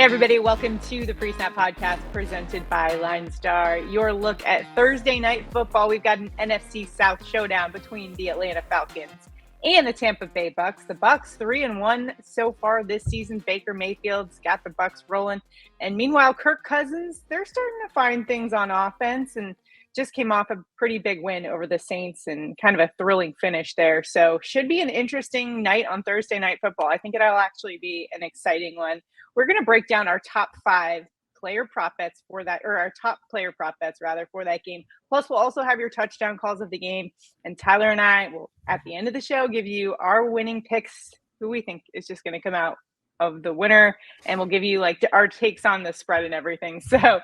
Hey everybody, welcome to the Pre-Snap Podcast presented by LineStar. Your look at Thursday night football. We've got an NFC South showdown between the Atlanta Falcons and the Tampa Bay Bucks. The Bucks 3-1 so far this season. Baker Mayfield's got the Bucks rolling. And meanwhile, Kirk Cousins, they're starting to find things on offense and just came off a pretty big win over the Saints and kind of a thrilling finish there. So should be an interesting night on Thursday night football. I think it'll actually be an exciting one. We're going to break down our top 5 player prop bets for that, or our top player prop bets rather, for that game. Plus, we'll also have your touchdown calls of the game. And Tyler and I will, at the end of the show, give you our winning picks, who we think is just going to come out of the winner. And we'll give you like our takes on the spread and everything. So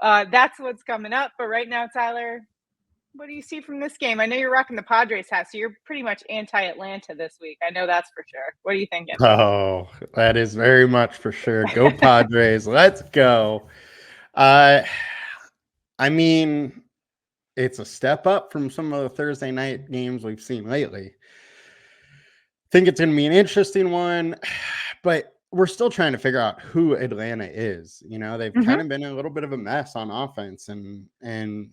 that's what's coming up. But right now, Tyler, what do you see from this game? I know you're rocking the Padres hat, so you're pretty much anti-Atlanta this week. I know that's for sure. What are you thinking? Oh, that is very much for sure. Go Padres. Let's go. I mean, it's a step up from some of the Thursday night games we've seen lately. I think it's going to be an interesting one, but we're still trying to figure out who Atlanta is. You know, they've kind of been a little bit of a mess on offense and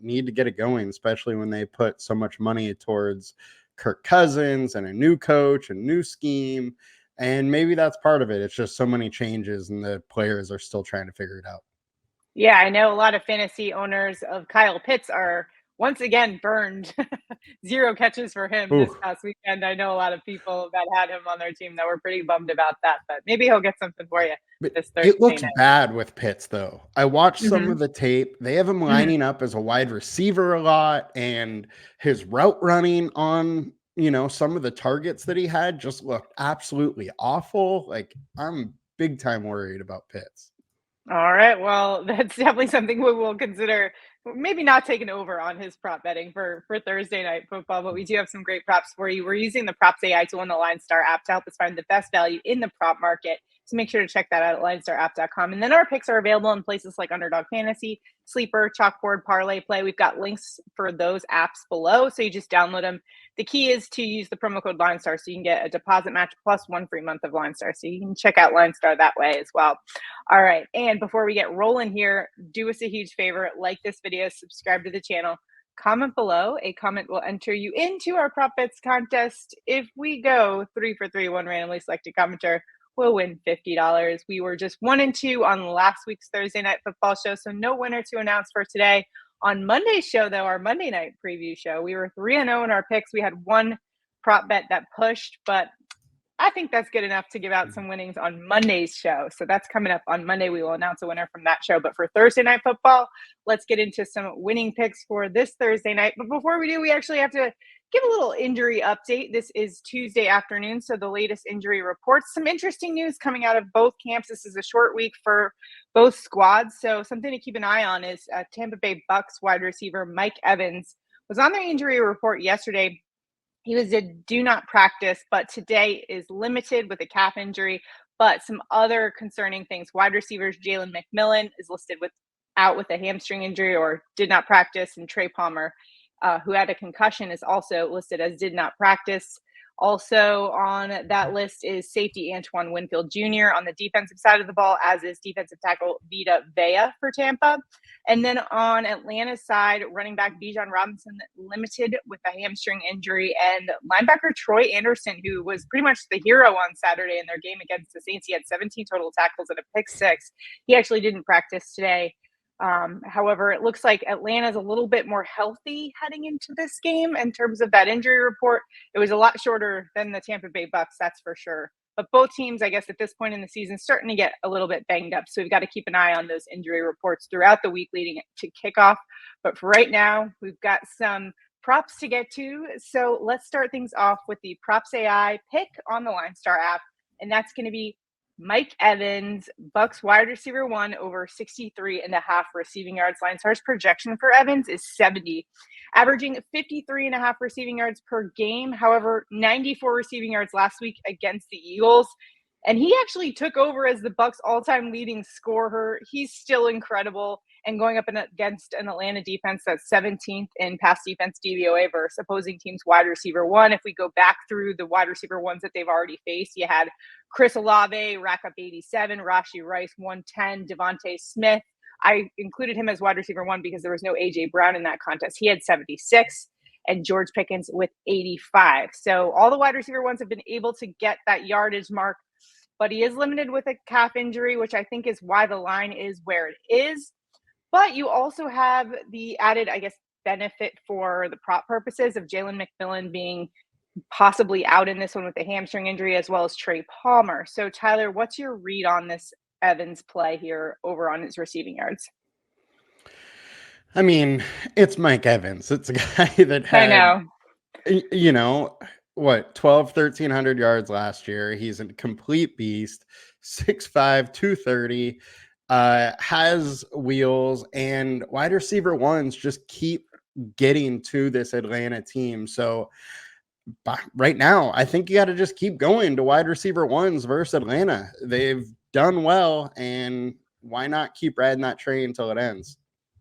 need to get it going, especially when they put so much money towards Kirk Cousins and a new coach and new scheme. And maybe that's part of it. It's just so many changes and the players are still trying to figure it out. Yeah, I know a lot of fantasy owners of Kyle Pitts are once again burned. 0 catches for him this past weekend. I know a lot of people that had him on their team that were pretty bummed about that, but maybe he'll get something for you this Thursday. It looks bad with Pitts, though. I watched some of the tape. They have him lining up as a wide receiver a lot, and his route running on, you know, some of the targets that he had just looked absolutely awful. Like, I'm big time worried about Pitts. All right. Well, that's definitely something we will consider. Maybe not taking over on his prop betting for Thursday night football, but we do have some great props for you. We're using the PropsAI tool in the LineStar app to help us find the best value in the prop market. So make sure to check that out at LineStarApp.com. And then our picks are available in places like Underdog Fantasy, Sleeper, Chalkboard, ParlayPlay. We've got links for those apps below, so you just download them. The key is to use the promo code LineStar so you can get a deposit match plus 1 free month of LineStar. So you can check out LineStar that way as well. All right. And before we get rolling here, do us a huge favor. Like this video, subscribe to the channel, comment below. A comment will enter you into our prop bets contest. If we go 3 for 3, one randomly selected commenter will win $50. We were just 1 and 2 on last week's Thursday night football show, so no winner to announce for today. On Monday's show, though, our Monday night preview show, we were 3-0 in our picks. We had 1 prop bet that pushed, but I think that's good enough to give out some winnings on Monday's show. So that's coming up on Monday. We will announce a winner from that show. But for Thursday night football, let's get into some winning picks for this Thursday night. But before we do, we actually have to give a little injury update. This is Tuesday afternoon, so the latest injury reports. Some interesting news coming out of both camps. This is a short week for both squads, so something to keep an eye on is Tampa Bay Bucks wide receiver Mike Evans was on their injury report yesterday. He was a do not practice, but today is limited with a calf injury. But some other concerning things. Wide receivers Jalen McMillan is listed out with a hamstring injury or did not practice, and Trey Palmer, who had a concussion, is also listed as did not practice. Also on that list is safety Antoine Winfield Jr. on the defensive side of the ball, as is defensive tackle Vita Vea for Tampa. And then on Atlanta's side, running back Bijan Robinson limited with a hamstring injury, and linebacker Troy Anderson, who was pretty much the hero on Saturday in their game against the Saints. He had 17 total tackles and a pick 6. He actually didn't practice today. However, it looks like Atlanta's a little bit more healthy heading into this game in terms of that injury report. It was a lot shorter than the Tampa Bay Bucks, that's for sure. But both teams, I guess, at this point in the season, starting to get a little bit banged up. So we've got to keep an eye on those injury reports throughout the week leading to kickoff. But for right now, we've got some props to get to. So let's start things off with the PropsAI pick on the LineStar app. And that's going to be Mike Evans, Bucks wide receiver 1, over 63.5 receiving yards. LineStar's projection for Evans is 70, averaging 53.5 receiving yards per game. However, 94 receiving yards last week against the Eagles. And he actually took over as the Bucks all-time leading scorer. He's still incredible. and going up against an Atlanta defense that's 17th in pass defense DVOA versus opposing teams wide receiver one. If we go back through the wide receiver ones that they've already faced, you had Chris Olave rack up 87, Rashee Rice 110, Devontae Smith. I included him as wide receiver one because there was no AJ Brown in that contest. He had 76, and George Pickens with 85. So all the wide receiver ones have been able to get that yardage mark, but he is limited with a calf injury, which I think is why the line is where it is. But you also have the added, I guess, benefit for the prop purposes of Jalen McMillan being possibly out in this one with a hamstring injury, as well as Trey Palmer. So Tyler, what's your read on this Evans play here over on his receiving yards? I mean, it's Mike Evans. It's a guy that had, I know, what, 1,300 yards last year. He's a complete beast, 6'5", 230, has wheels, and wide receiver ones just keep getting to this Atlanta team. So right now, I think you got to just keep going to wide receiver ones versus Atlanta. They've done well, and why not keep riding that train until it ends?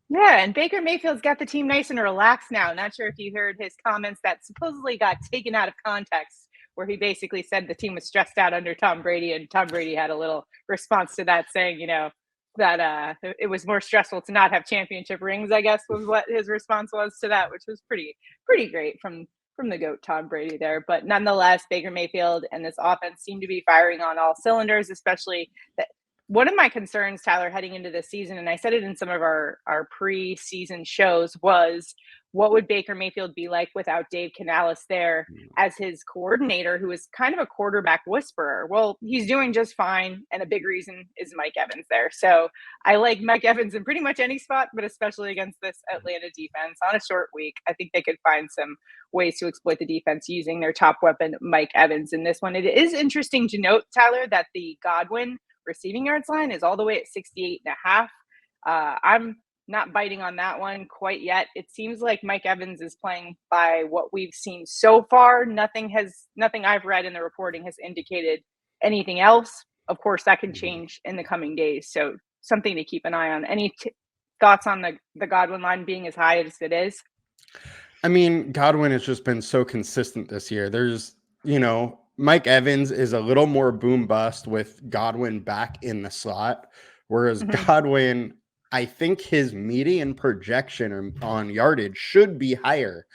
Yeah, and Baker Mayfield's got the team nice and relaxed now. Not sure if you heard his comments that supposedly got taken out of context, where he basically said the team was stressed out under Tom Brady, and Tom Brady had a little response to that, saying, that it was more stressful to not have championship rings, I guess, was what his response was to that, which was pretty great from the GOAT Tom Brady there. But nonetheless, Baker Mayfield and this offense seem to be firing on all cylinders, especially that. One of my concerns, Tyler, heading into this season, and I said it in some of our pre-season shows, was what would Baker Mayfield be like without Dave Canales there as his coordinator, who is kind of a quarterback whisperer? Well, he's doing just fine, and a big reason is Mike Evans there. So I like Mike Evans in pretty much any spot, but especially against this Atlanta defense on a short week. I think they could find some ways to exploit the defense using their top weapon, Mike Evans, in this one. It is interesting to note, Tyler, that the Godwin receiving yards line is all the way at 68.5. I'm not biting on that one quite yet. It seems like Mike Evans is playing by what we've seen so far. Nothing I've read in the reporting has indicated anything else. Of course, that can change in the coming days. So something to keep an eye on. Any thoughts on the Godwin line being as high as it is? I mean, Godwin has just been so consistent this year. There's, Mike Evans is a little more boom bust with Godwin back in the slot, whereas Godwin, I think his median projection on yardage should be higher.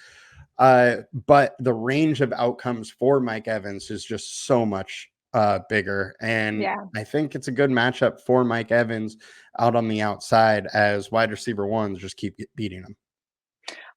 But the range of outcomes for Mike Evans is just so much bigger. And I think it's a good matchup for Mike Evans out on the outside as wide receiver ones just keep beating him.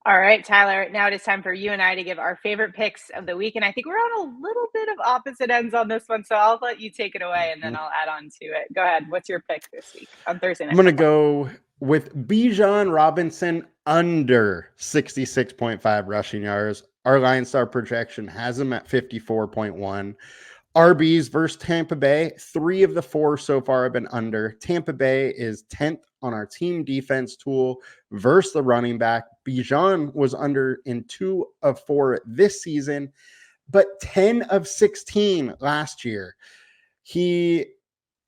All right, Tyler, now it is time for you and I to give our favorite picks of the week. And I think we're on a little bit of opposite ends on this one. So I'll let you take it away and then I'll add on to it. Go ahead. What's your pick this week on Thursday night? I'm going to go with Bijan Robinson under 66.5 rushing yards. Our LineStar projection has him at 54.1. RBs versus Tampa Bay. 3 of the 4 so far have been under. Tampa Bay is 10th on our team defense tool versus the running back. Bijan was under in 2 of 4 this season, but 10 of 16 last year. He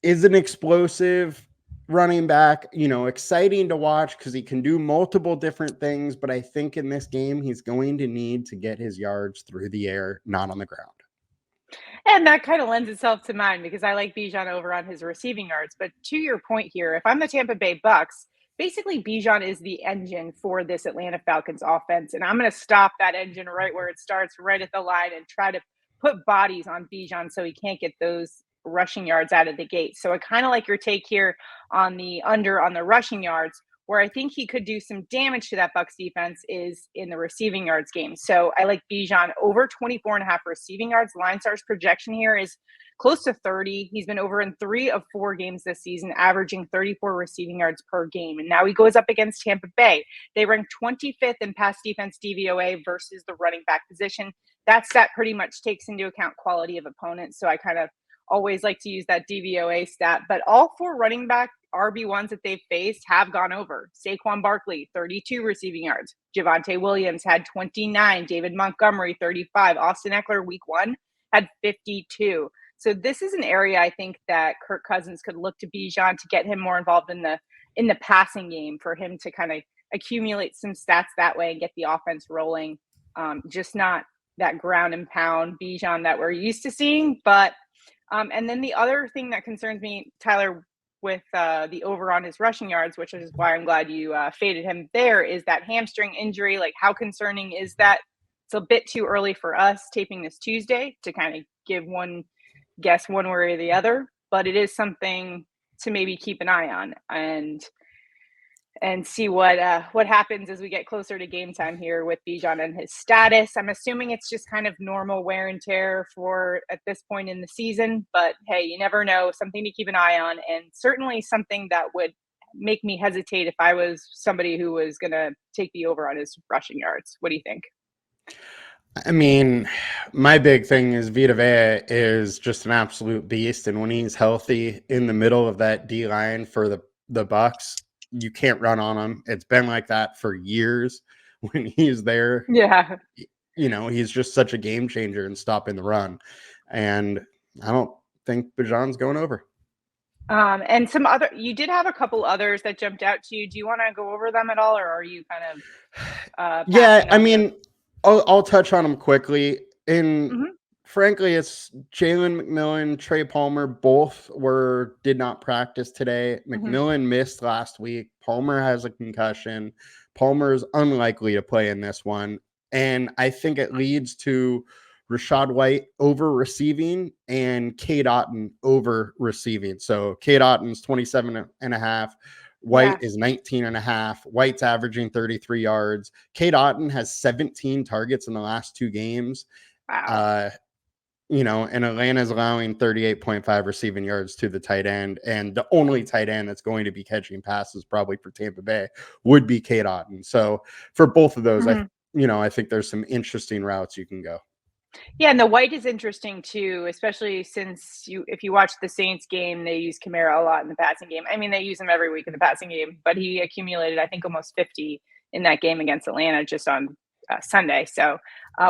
is an explosive running back, exciting to watch because he can do multiple different things. But I think in this game, he's going to need to get his yards through the air, not on the ground. And that kind of lends itself to mine because I like Bijan over on his receiving yards. But to your point here, if I'm the Tampa Bay Bucs, basically Bijan is the engine for this Atlanta Falcons offense. And I'm going to stop that engine right where it starts, right at the line, and try to put bodies on Bijan so he can't get those rushing yards out of the gate. So I kind of like your take here on the under on the rushing yards. Where I think he could do some damage to that Bucs defense is in the receiving yards game. So I like Bijan over 24.5 receiving yards. LineStar's projection here is close to 30. He's been over in 3 of 4 games this season, averaging 34 receiving yards per game. And now he goes up against Tampa Bay. They rank 25th in pass defense DVOA versus the running back position. That stat pretty much takes into account quality of opponents. So I kind of always like to use that DVOA stat. But all 4 running back RB1s that they've faced have gone over. Saquon Barkley, 32 receiving yards. Javonte Williams had 29. David Montgomery, 35. Austin Eckler, week 1, had 52. So this is an area I think that Kirk Cousins could look to Bijan to get him more involved in the in the passing game for him to kind of accumulate some stats that way and get the offense rolling. Just not that ground and pound Bijan that we're used to seeing. But and then the other thing that concerns me, Tyler, with the over on his rushing yards, which is why I'm glad you faded him there, is that hamstring injury. Like, how concerning is that? It's a bit too early for us taping this Tuesday to kind of give one guess one way or the other, but it is something to maybe keep an eye on and see what happens as we get closer to game time here with Bijan and his status. I'm assuming it's just kind of normal wear and tear for at this point in the season, but hey, you never know. Something to keep an eye on, and certainly something that would make me hesitate if I was somebody who was going to take the over on his rushing yards. What do you think? I mean, my big thing is Vita Vea is just an absolute beast, and when he's healthy in the middle of that D line for the Bucs, you can't run on him. It's been like that for years when he's there. Yeah. You know, he's just such a game changer in stopping the run. And I don't think Bijan's going over. And you did have a couple others that jumped out to you. Do you want to go over them at all, or are you kind of yeah, I mean, I'll touch on them quickly. Frankly, it's Jalen McMillan, Trey Palmer, both did not practice today. McMillan missed last week. Palmer has a concussion. Palmer is unlikely to play in this one. And I think it leads to Rachaad White over receiving and Cade Otton over receiving. So Cade Otton's 27.5. White is 19.5. White's averaging 33 yards. Cade Otton has 17 targets in the last 2 games. Wow. You know, and Atlanta's allowing 38.5 receiving yards to the tight end. And the only tight end that's going to be catching passes probably for Tampa Bay would be Cade Otton. So for both of those, I think there's some interesting routes you can go. Yeah, and the White is interesting too, especially since if you watch the Saints game, they use Kamara a lot in the passing game. I mean, they use him every week in the passing game, but he accumulated, I think, almost 50 in that game against Atlanta just on Sunday. So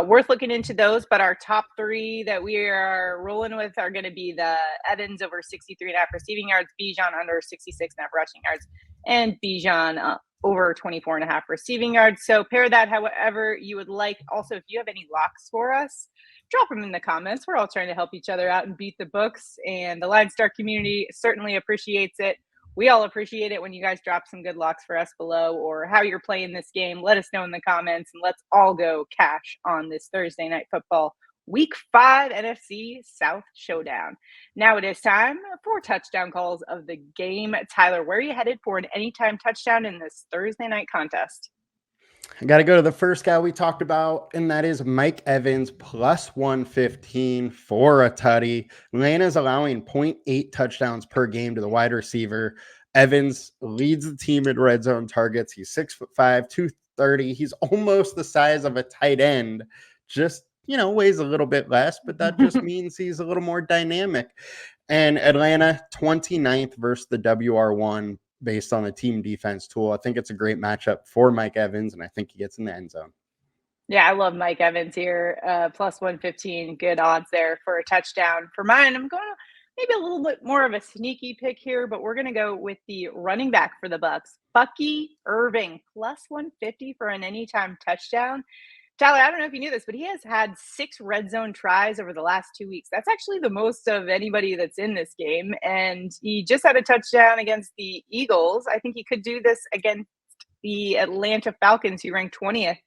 worth looking into those. But our top 3 that we are rolling with are going to be the Evans over 63.5 receiving yards, Bijan under 66.5 rushing yards, and Bijan over 24.5 receiving yards. So pair that however you would like. Also, if you have any locks for us, drop them in the comments. We're all trying to help each other out and beat the books, and the LineStar community certainly appreciates it. We all appreciate it when you guys drop some good locks for us below, or how you're playing this game. Let us know in the comments, and let's all go cash on this Thursday night football Week 5 NFC South Showdown. Now it is time for touchdown calls of the game. Tyler, where are you headed for an anytime touchdown in this Thursday night contest? I got to go to the first guy we talked about, and that is Mike Evans, plus 115 for a tutty. Atlanta's allowing 0.8 touchdowns per game to the wide receiver. Evans leads the team in red zone targets. He's 6'5", 230. He's almost the size of a tight end, just, weighs a little bit less, but that just means he's a little more dynamic. And Atlanta, 29th versus the WR1. Based on the team defense tool. I think it's a great matchup for Mike Evans, and I think he gets in the end zone. Yeah, I love Mike Evans here. Plus 115, good odds there for a touchdown. For mine, I'm going to maybe a little bit more of a sneaky pick here, but we're going to go with the running back for the Bucs, Bucky Irving, plus 150 for an anytime touchdown. Tyler, I don't know if you knew this, but he has had 6 red zone tries over the last 2 weeks. That's actually the most of anybody that's in this game. And he just had a touchdown against the Eagles. I think he could do this against the Atlanta Falcons, who ranked 20th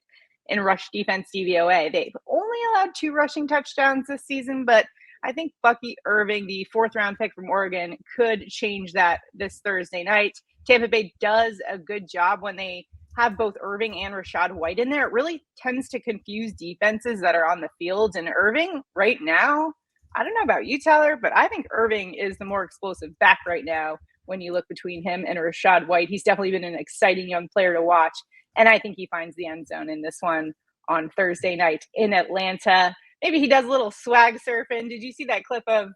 in rush defense DVOA. They've only allowed 2 rushing touchdowns this season, but I think Bucky Irving, the 4th round pick from Oregon, could change that this Thursday night. Tampa Bay does a good job when they have both Irving and Rachaad White in there. It really tends to confuse defenses that are on the field. And Irving right now, I don't know about you, Tyler, but I think Irving is the more explosive back right now when you look between him and Rachaad White. He's definitely been an exciting young player to watch. And I think he finds the end zone in this one on Thursday night in Atlanta. Maybe he does a little swag surfing. Did you see that clip of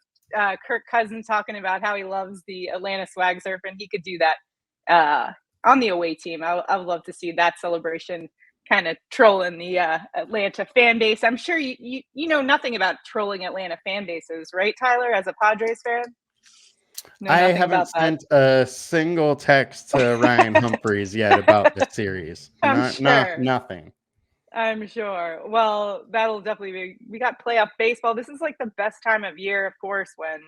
Kirk Cousins talking about how he loves the Atlanta swag surfing? He could do that on the away team. I would love to see that celebration, kind of trolling the Atlanta fan base. I'm sure you know nothing about trolling Atlanta fan bases, right, Tyler, as a Padres fan? Know I nothing haven't about that. sent a single text to Ryan Humphreys yet about this series. I'm Not sure. nothing. I'm sure. Well, that'll definitely be. We got playoff baseball. This is like the best time of year, of course, when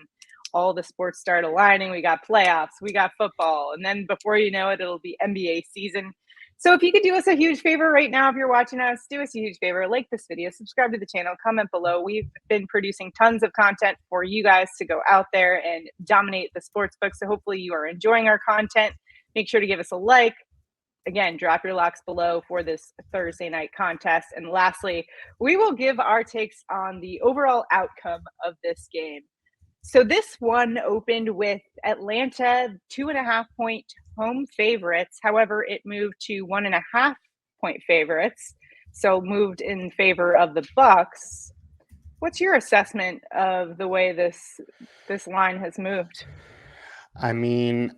all the sports start aligning. We got playoffs, we got football, and then before you know it, it'll be NBA season. So if you could do us a huge favor right now, if you're watching us, do us a huge favor. Like this video, subscribe to the channel, comment below. We've been producing tons of content for you guys to go out there and dominate the sports book. So hopefully you are enjoying our content. Make sure to give us a like. Again, drop your locks below for this Thursday night contest. And lastly, we will give our takes on the overall outcome of this game. So this one opened with Atlanta 2.5-point home favorites. However, it moved to 1.5-point favorites. So moved in favor of the Bucs. What's your assessment of the way this line has moved? I mean,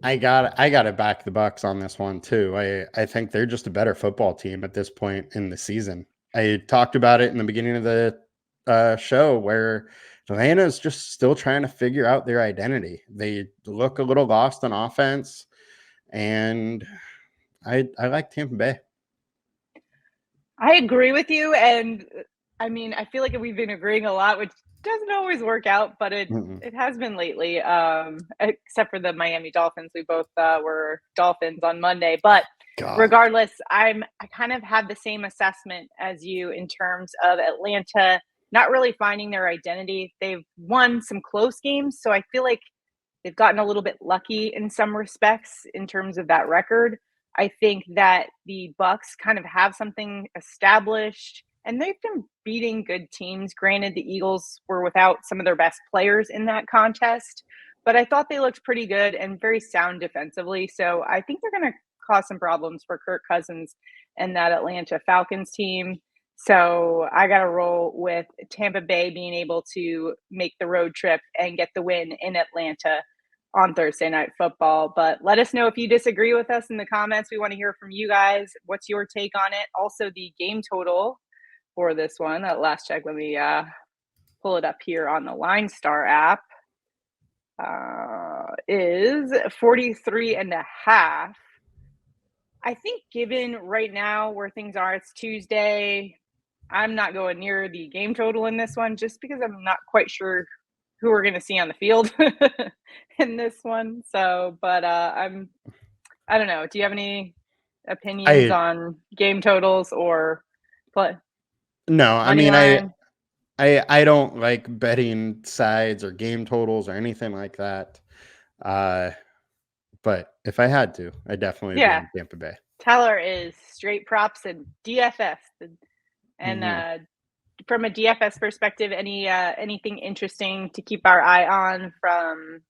I gotta back the Bucks on this one too. I think they're just a better football team at this point in the season. I talked about it in the beginning of the show where Atlanta is just still trying to figure out their identity. They look a little lost on offense, and I like Tampa Bay. I agree with you, and I mean, I feel like we've been agreeing a lot, which doesn't always work out, but it has been lately. Except for the Miami Dolphins, we both were Dolphins on Monday. But God. regardless, I kind of had the same assessment as you in terms of Atlanta not really finding their identity. They've won some close games, so I feel like they've gotten a little bit lucky in some respects in terms of that record. I think that the Bucs kind of have something established and they've been beating good teams. Granted, the Eagles were without some of their best players in that contest, but I thought they looked pretty good and very sound defensively. So I think they're going to cause some problems for Kirk Cousins and that Atlanta Falcons team. So I got to roll with Tampa Bay being able to make the road trip and get the win in Atlanta on Thursday Night Football. But let us know if you disagree with us in the comments. We want to hear from you guys. What's your take on it? Also, the game total for this one. At last check, let me pull it up here on the LineStar app. Is 43.5. I think given right now where things are, it's Tuesday. I'm not going near the game total in this one just because I'm not quite sure who we're going to see on the field in this one. So, but I don't know. Do you have any opinions on game totals or play? No, I mean, line? I don't like betting sides or game totals or anything like that. But if I had to, I definitely would be on Tampa Bay. Tyler is straight props and DFS. And from a DFS perspective, anything interesting to keep our eye on from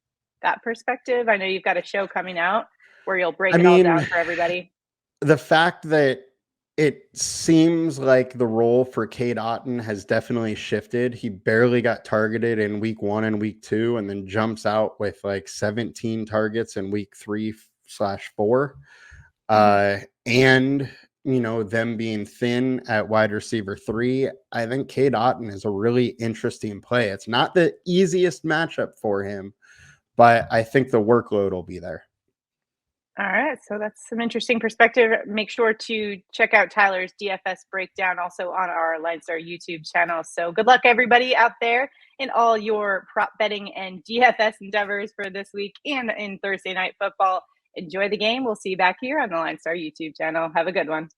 that perspective? I know you've got a show coming out where you'll break it all down for everybody. The fact that it seems like the role for Cade Otton has definitely shifted. He barely got targeted in week 1 and week 2, and then jumps out with like 17 targets in week 3/4. And them being thin at wide receiver 3, I think Cade Otton is a really interesting play. It's not the easiest matchup for him, but I think the workload will be there. All right, so that's some interesting perspective. Make sure to check out Tyler's DFS breakdown also on our LineStar YouTube channel. So good luck, everybody out there in all your prop betting and DFS endeavors for this week and in Thursday Night Football. Enjoy the game. We'll see you back here on the LineStar YouTube channel. Have a good one.